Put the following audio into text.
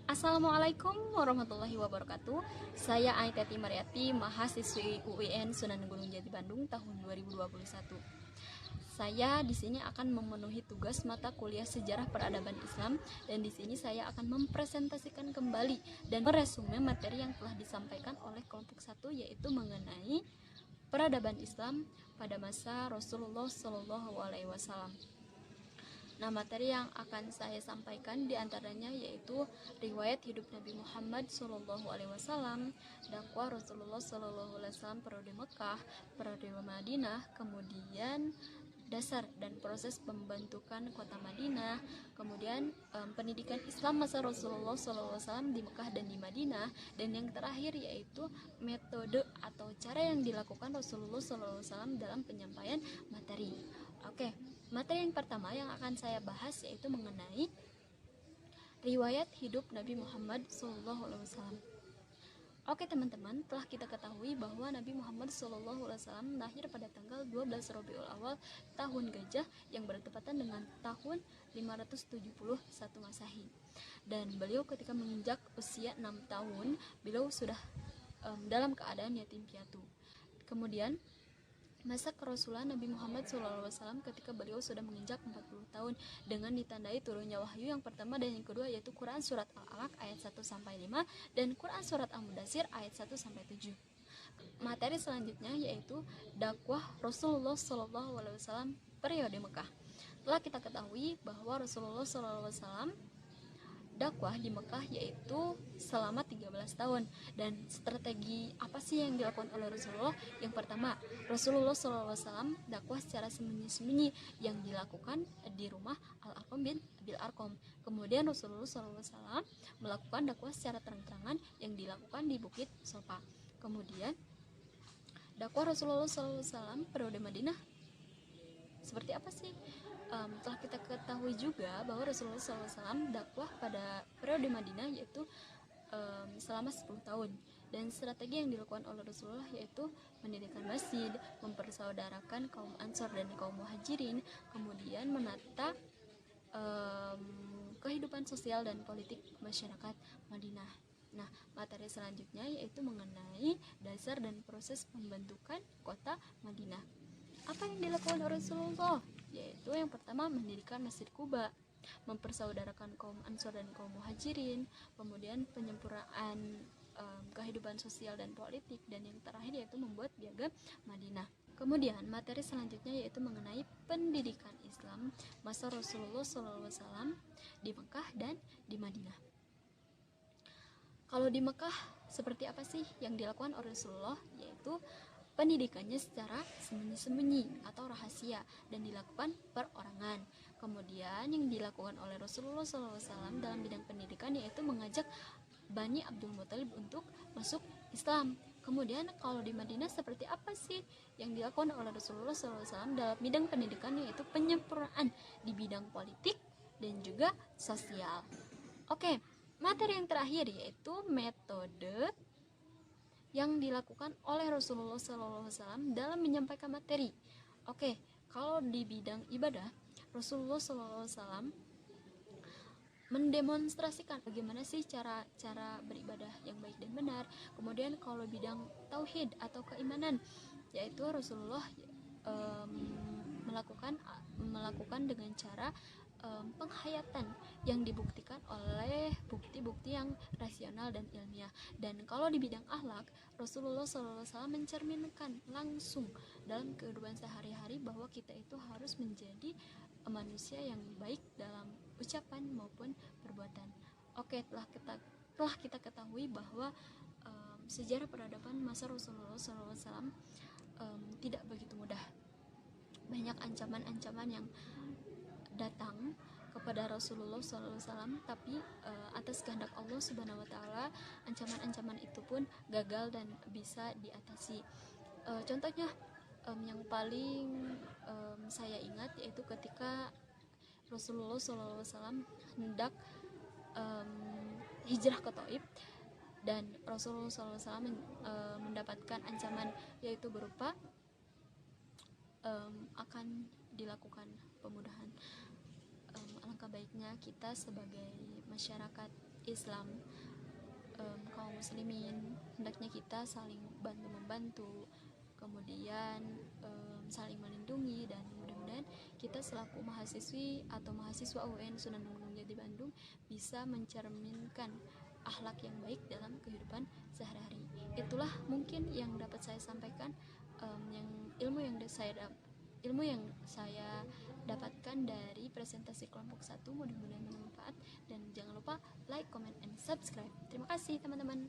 Assalamualaikum warahmatullahi wabarakatuh. Saya Aiteti Mariati, mahasiswi UIN Sunan Gunung Jati Bandung tahun 2021. Saya di sini akan memenuhi tugas mata kuliah Sejarah Peradaban Islam, dan di sini saya akan mempresentasikan kembali dan meresume materi yang telah disampaikan oleh kelompok 1, yaitu mengenai peradaban Islam pada masa Rasulullah Shallallahu Alaihi Wasallam. Nah, materi yang akan saya sampaikan diantaranya yaitu riwayat hidup Nabi Muhammad SAW, dakwah Rasulullah SAW periode Mekah, periode Madinah, kemudian dasar dan proses pembentukan kota Madinah, kemudian pendidikan Islam masa Rasulullah SAW di Mekah dan di Madinah, dan yang terakhir yaitu metode atau cara yang dilakukan Rasulullah SAW dalam penyampaian materi. Oke, materi yang pertama yang akan saya bahas yaitu mengenai riwayat hidup Nabi Muhammad SAW. Oke teman-teman, telah kita ketahui bahwa Nabi Muhammad SAW lahir pada tanggal 12 Rabiul Awal tahun Gajah yang bertepatan dengan tahun 571 Masehi. Dan beliau ketika menginjak usia 6 tahun, beliau sudah dalam keadaan yatim piatu. Kemudian masa kerasulan Nabi Muhammad SAW ketika beliau sudah menginjak 40 tahun dengan ditandai turunnya wahyu yang pertama dan yang kedua, yaitu Quran Surat Al-Alaq ayat 1-5 dan Quran Surat Al-Mudathir ayat 1-7. Materi selanjutnya yaitu dakwah Rasulullah SAW periode Mekah. Telah kita ketahui bahwa Rasulullah SAW dakwah di Mekah yaitu selama 13 tahun. Dan strategi apa sih yang dilakukan oleh Rasulullah? Yang pertama, Rasulullah SAW dakwah secara sembunyi-sembunyi yang dilakukan di rumah Al-Arqam bin Abil Arqam. Kemudian Rasulullah SAW melakukan dakwah secara terang-terangan yang dilakukan di Bukit Sofa. Kemudian dakwah Rasulullah SAW periode Madinah seperti apa sih? Telah kita ketahui juga bahwa Rasulullah SAW dakwah pada periode Madinah yaitu selama 10 tahun, dan strategi yang dilakukan oleh Rasulullah yaitu mendirikan masjid, mempersaudarakan kaum Ansor dan kaum Muhajirin, kemudian menata kehidupan sosial dan politik masyarakat Madinah. Nah, materi selanjutnya yaitu mengenai dasar dan proses pembentukan kota Madinah. Apa yang dilakukan oleh Rasulullah? Yaitu yang pertama, mendirikan Masjid Quba, mempersaudarakan kaum Ansor dan kaum Muhajirin, kemudian penyempurnaan kehidupan sosial dan politik, dan yang terakhir yaitu membuat piagam Madinah. Kemudian materi selanjutnya yaitu mengenai pendidikan Islam masa Rasulullah SAW di Mekah dan di Madinah. Kalau di Mekah seperti apa sih yang dilakukan oleh Rasulullah? Yaitu pendidikannya secara sembunyi-sembunyi atau rahasia dan dilakukan perorangan. Kemudian yang dilakukan oleh Rasulullah SAW dalam bidang pendidikan yaitu mengajak Bani Abdul Muthalib untuk masuk Islam. Kemudian kalau di Madinah seperti apa sih yang dilakukan oleh Rasulullah SAW dalam bidang pendidikan, yaitu penyempurnaan di bidang politik dan juga sosial. Oke, materi yang terakhir yaitu metode yang dilakukan oleh Rasulullah SAW dalam menyampaikan materi. Oke, kalau di bidang ibadah, Rasulullah SAW mendemonstrasikan bagaimana sih cara beribadah yang baik dan benar. Kemudian kalau bidang tauhid atau keimanan, yaitu Rasulullah melakukan dengan cara penghayatan yang dibuktikan oleh bukti-bukti yang rasional dan ilmiah. Dan kalau di bidang akhlak, Rasulullah SAW mencerminkan langsung dalam kehidupan sehari-hari bahwa kita itu harus menjadi manusia yang baik dalam ucapan maupun perbuatan. Oke, telah kita ketahui bahwa sejarah peradaban masa Rasulullah SAW tidak begitu mudah. Banyak ancaman-ancaman yang datang kepada Rasulullah SAW, tapi atas kehendak Allah Subhanahu Wa Taala, ancaman-ancaman itu pun gagal dan bisa diatasi. Contohnya yang paling saya ingat yaitu ketika Rasulullah SAW hendak hijrah ke Taif, dan Rasulullah SAW mendapatkan ancaman yaitu berupa akan dilakukan pemudahan. Alangkah baiknya kita sebagai masyarakat Islam, kaum muslimin, hendaknya kita saling bantu membantu, kemudian saling melindungi, dan mudah-mudahan kita selaku mahasiswi atau mahasiswa UIN Sunan Gunung Jati Bandung bisa mencerminkan akhlak yang baik dalam kehidupan sehari-hari. Itulah mungkin yang dapat saya sampaikan, ilmu yang saya dapatkan dari presentasi kelompok 1. Mudah-mudahan bermanfaat, dan jangan lupa like, comment, and subscribe. Terima kasih teman-teman.